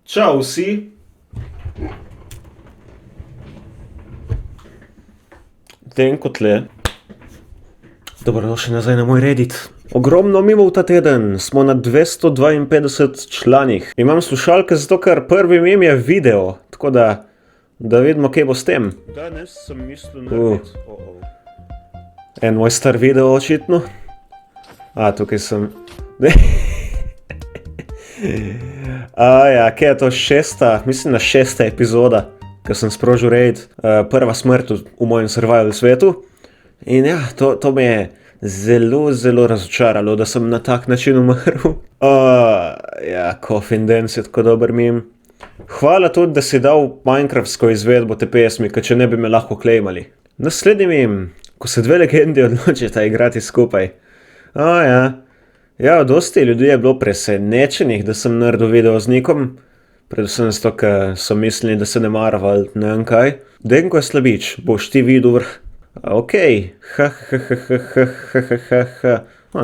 Ćao vsi. Denko tle. Dobrodošli nazaj na moj Reddit. Ogromno mimo v ta teden, smo na 252 članih. Imam slušalke zato, ker prvi mim je video, tako da vidimo, kaj bo s tem. Danes sem mislil narediti... En moj star video očitno. Tukaj sem... kaj je to mislim na šesta epizoda, ko sem sprožil raid, prva smrt v mojem survival svetu. In ja, to me je zelo razočaralo, da sem na tak način umrl. Coffin Dance je tako dober meme. Hvala tudi, da si dal Minecraftsko izvedbo te pesmi, ker če ne bi me lahko claimali. Naslednji meme, ko se dve legendi odločita igrati skupaj. Dosti ljudi je bilo presenečenih, da sem naredil video z Nikom. Predvsem zato, ker so mislili, da se ne marava ali ne vem kaj. Denko je slabič, boš ti videl vrh.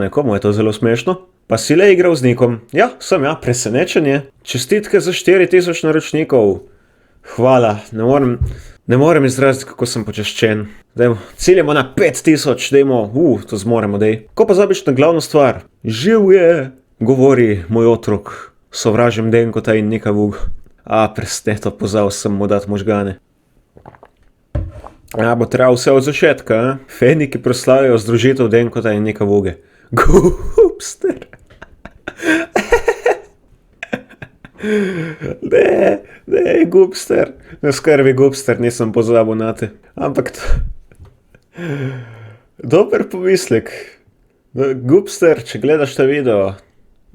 Nekomu je to zelo smešno. Pa si le igral z Nikom. Ja, sem presenečenje. Čestitke za 4000 naročnikov. Hvala, ne morem izraziti, kako sem počaščen. Ciljamo na 5000, to zmoremo, dej. Ko pa zabiš na glavno stvar? Živ je, govori moj otrok, sovražim Denkota in Nika Vug. Presneto, pozval sem mu dati možgane. Bo treba vse od začetka, Feniki proslavljajo združitev Denkota in Nika Vuge. Gupster. Ne, Gupster. Ne skrbi, Gupster, nisem pozabil na te. Ampak to... Dober pomislek. Gupster, če gledaš ta video,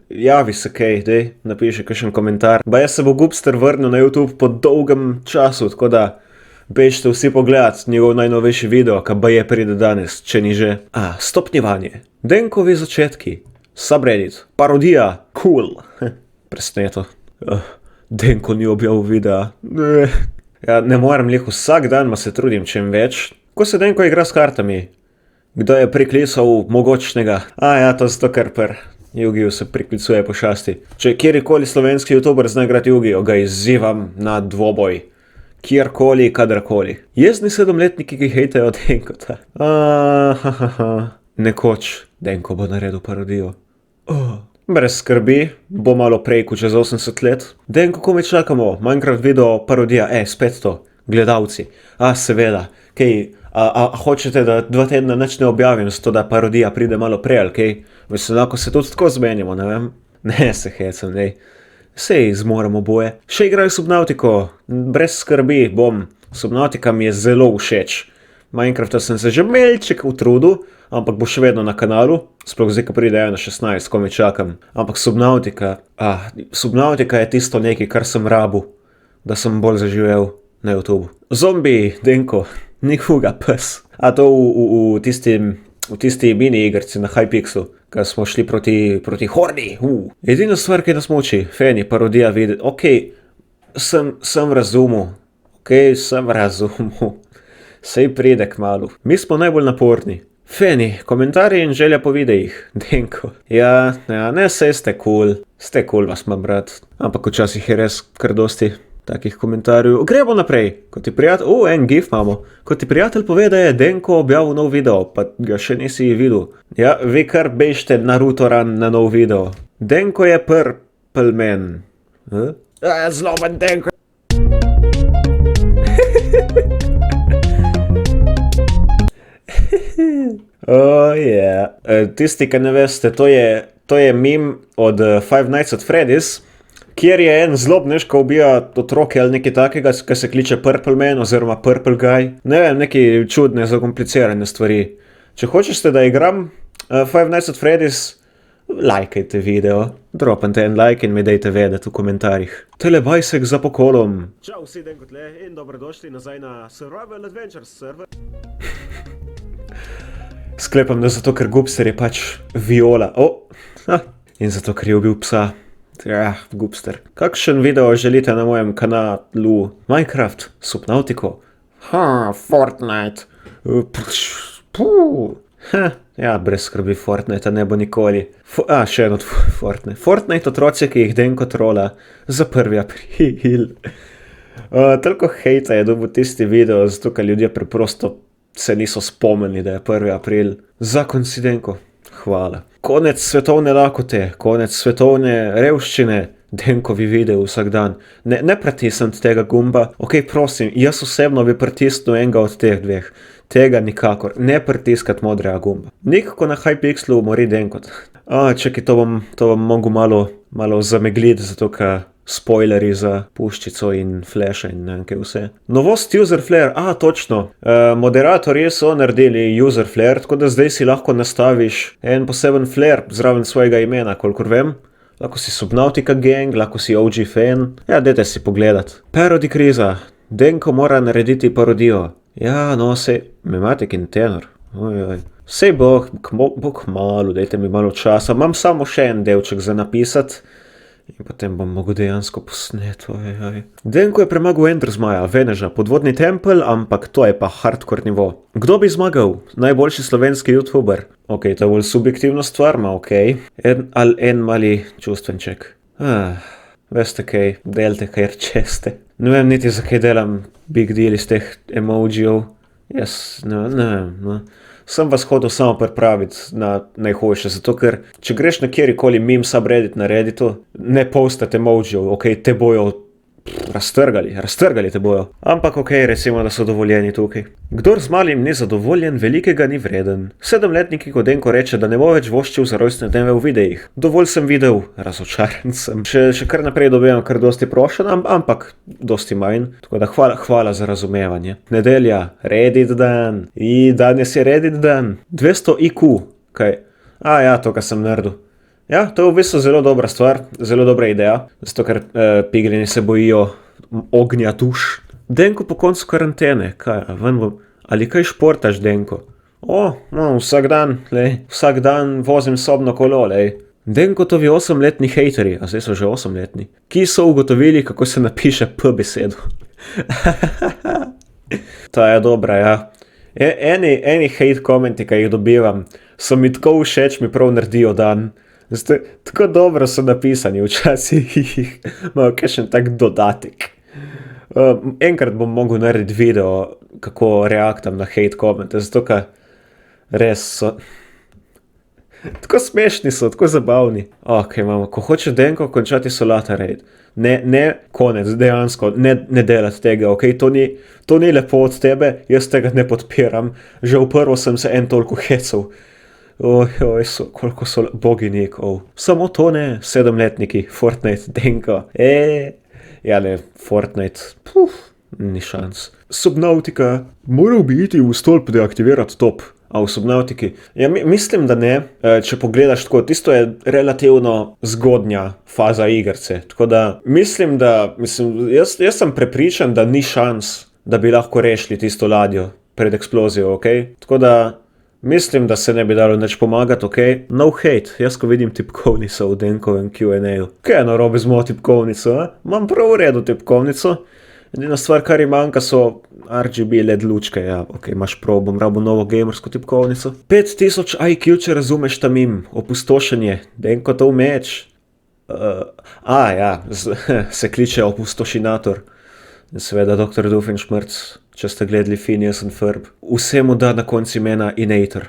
javi se kaj, napiši kakšen komentar. Baje se bo Gupster vrnil na YouTube po dolgem času, tako da bežite vsi pogledat njegov najnovejši video, ka baje pride danes, če ni že. Stopnjevanje. Denkovi začetki. Subreddit. Parodija. Cool. Presneto. Denko ni objavil videa. Ne morem lih vsak dan, ma se trudim čim več. Ko se Denko igra s kartami? Kdo je priklical mogočnega? To zato, ker Yu-Gi-Oh se priklicuje po šasti. Če kjerikoli slovenski youtuber zna igrati Yu-Gi-Oh, ga izzivam na dvoboj. Kjerkoli, kadarkoli. Jezni 7-letniki, ki hejtajo Denkota. Nekoč Denko bo naredil parodijo. Brez skrbi, bo malo prej kot čez 80 let. Denko, ko mi čakamo? Minecraft video parodija, spet to. Gledalci. Seveda. Hočete, da 2 tedna nič ne objavim, zato da parodija pride malo prej, ali kaj? Mislim, lahko se tudi tako zmenimo, ne vem. Ne, se hecam, Sej zmoremo boje. Še igrajo Subnautiko. Brez skrbi, bom. Subnautika mi je zelo všeč. Minecrafta sem se že malček utrudil, ampak bo še vedno na kanalu. Sploh zdaj, ko pride 1.16, ko me čakam. Ampak Subnautika je tisto nekaj, kar sem rabil, da sem bolj zaživel na YouTube. Zombi, Denko, nikoga pes. To v tisti mini igrci na Hypixelu, ko smo šli proti Hordi. Edina stvar, ki nas moči, Feni, parodija videti. Sem razumel. Sem razumel. Sej pride kmalu. Mi smo najbolj naporni. Feni, komentarji in želja po videih. Denko. Ne, sej ste cool. Ste cool, vas imam brat. Ampak včasih je res kar dosti takih komentarjev. Gremo naprej. En gif imamo. Ko ti prijatelj pove, da je Denko objavil nov video, pa ga še nisi videl. Vi kar bežte Naruto Run na nov video. Denko je Purple Man. Zloben Denko. Tisti, ki ne veste, to je meme od Five Nights at Freddy's, kjer je en zlobnež, ko ubija otroke ali nekaj takega, ki se kliče Purple Man oziroma Purple Guy. Ne vem, nekaj čudne, zakomplicirane stvari. Če hočete, da igram Five Nights at Freddy's, lajkajte video, dropajte en like in mi dejte vedeti v komentarjih. Telebajsek za pokolom. Čau vsi, Denko tle in dobrodošli nazaj na Survival Adventures server. Sklepam, da zato, ker Gupster je pač viola. In zato, ker je ubil psa. Gupster. Kakšen video želite na mojem kanalu? Minecraft, Subnautiko. Fortnite. Ja, brez skrbi, Fortnite ne bo nikoli. Še eno Fortnite. Fortnite otroci, ki jih Denko trola za 1. april. Toliko hejta je dobil tisti video, zato ker ljudje preprosto se niso spomnili, da je 1. april. Zakon si, Denko. Hvala. Konec svetovne lakote, konec svetovne revščine. Denkovi video vsak dan. Ne pritisniti tega gumba. Ok, prosim, jaz osebno bi pritisnil enega od teh dveh. Tega nikakor. Ne pritiskati modrega gumba. Nikako na Hypixelu mori Denko. Čekaj, to bom mogel malo zamegliti, zato ker spoileri za puščico in flashe in ne vem kaj vse. Novost user flare, točno. Moderatorji so naredili user flare, tako da zdaj si lahko nastaviš en poseben flare zraven svojega imena, kolikor vem. Lahko si Subnautica gang, lahko si OG fan. Ja, dajte si pogledat. Parody kriza. Denko mora narediti parodijo. Ja, no, me imate kin tenor. Sej bo kmalu, dajte mi malo časa. Imam samo še en delček za napisati. In potem bom mogel dejansko posnet. Denko je premagal Ender Zmaja, Veneža, podvodni tempelj, ampak to je pa hardcore nivo. Kdo bi zmagal? Najboljši slovenski youtuber. Ok, to je bolj subjektivna stvar, ok. En mali čustvenček. Veste kaj, delte kaj rečeste. Ne vem niti zakaj delam big deal iz teh emojijev. Ne vem. Sem vas hodil samo pripraviti na najhujše, zato ker če greš na kjerikoli meme subreddit na Redditu, ne postate emojijev, ok, te bojo raztrgali te bojo. Ampak ok, recimo, da so dovoljeni tukaj. Kdor z malim ni zadovoljen, velikega ni vreden. 7-letniki ko Denko reče, da ne bo več voščil za rojstne dneve v videih. Dovolj sem videl, razočaran sem. Še kar naprej dobivam kar dosti prošen, ampak dosti manj. Tako da hvala za razumevanje. Nedelja, Reddit dan. Danes je Reddit dan. 200 IQ. Kaj? Ja, to, kar sem naredil. Ja, to je v bistvu zelo dobra stvar, zelo dobra ideja, zato ker piglini se bojijo ognja duš. Denko po koncu karantene, ali kaj športaš, Denko? Vsak dan vozim sobno kolo, Denkotovi 8-letni hejteri, a zdaj so že 8-letni, ki so ugotovili, kako se napiše P besedo. Ta je dobra, ja. Eni hejt komenti, ki jih dobivam, so mi tako všeč, mi prav naredijo dan. Tako dobro so napisani, včasih imajo kakšen tak dodatek. Enkrat bom mogel narediti video, kako reaktam na hate komente, zato ker res so tako smešni so, tako zabavni. Ok, ko hoče Denko končati Solata raid, ne konec, dejansko, ne delati tega, ok, to ni lepo od tebe, jaz tega ne podpiram, že v prvo sem se toliko hecel. Koliko so boginikov. Samo to ne, 7-letniki, Fortnite, Denko. Ja ne, Fortnite, ni šans. Subnautica, moral bi iti v stolp deaktivirati top. A v Subnautiki? Ja, mislim, da ne. Če pogledaš tako, tisto je relativno zgodnja faza igrce. Tako da, jaz sem prepričan, da ni šans, da bi lahko rešili tisto ladjo pred eksplozijo, ok? Tako da, mislim, da se ne bi dalo nič pomagati, ok? No hate, jaz ko vidim tipkovnico v Denkovem Q&A-ju. Kaj je narobe z mojo tipkovnico, Imam prav v redu tipkovnico. Edina stvar, kar ji manjka, so RGB LED lučke, ja, ok, imaš prav, bom rabo novo gamersko tipkovnico. 5000 IQ, če razumeš ta meme, opustošenje, Denko to meč. Se kliče opustošinator. Seveda Dr. Doofenshmirtz, če ste gledali Phineas and Ferb. Vsemu da na konci imena Inator,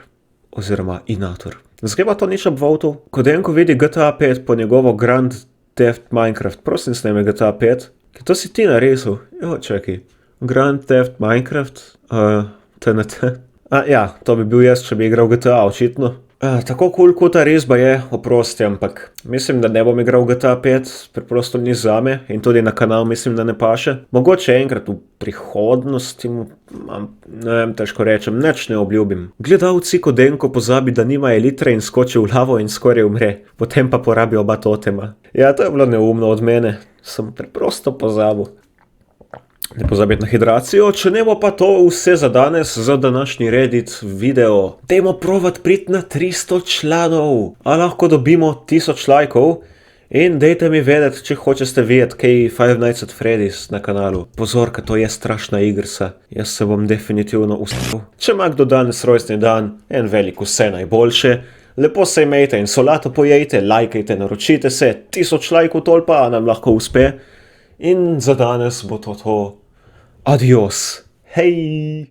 oziroma Inator. Zakaj pa to nič obvoltil? Ko Denko vidi GTA 5 po njegovo Grand Theft Minecraft, prosim snemi GTA 5, to si ti narisal. Čakaj, Grand Theft Minecraft, TNT. Ja, to bi bil jaz, če bi igral GTA, očitno. Tako cool kot ta risba je, oprosti, ampak mislim, da ne bom igral GTA 5, preprosto ni zame in tudi na kanal mislim, da ne paše. Mogoče enkrat v prihodnosti, ne vem, težko rečem, nič ne obljubim. Gledalci, ko Denko pozabi, da nima elitre in skoči v lavo in skoraj umre, potem pa porabi oba totema. Ja, to je bilo neumno od mene, sem preprosto pozabil. Ne pozabiti na hidracijo, če ne bo pa to vse za danes, za današnji Reddit video. Dajmo provat priti na 300 članov, a lahko dobimo 1000 lajkov In dejte mi vedeti, če hočete videti kaj Five Nights at Freddy's na kanalu. Pozor, ka to je strašna igrica. Jaz se bom definitivno ustavil. Če ima kdo danes rojstni dan, en velik vse najboljše. Lepo se imejte in solato pojejte, lajkajte, naročite se, 1000 lajkov tolpa, a nam lahko uspe. In za danes bo to. Adios. Hej!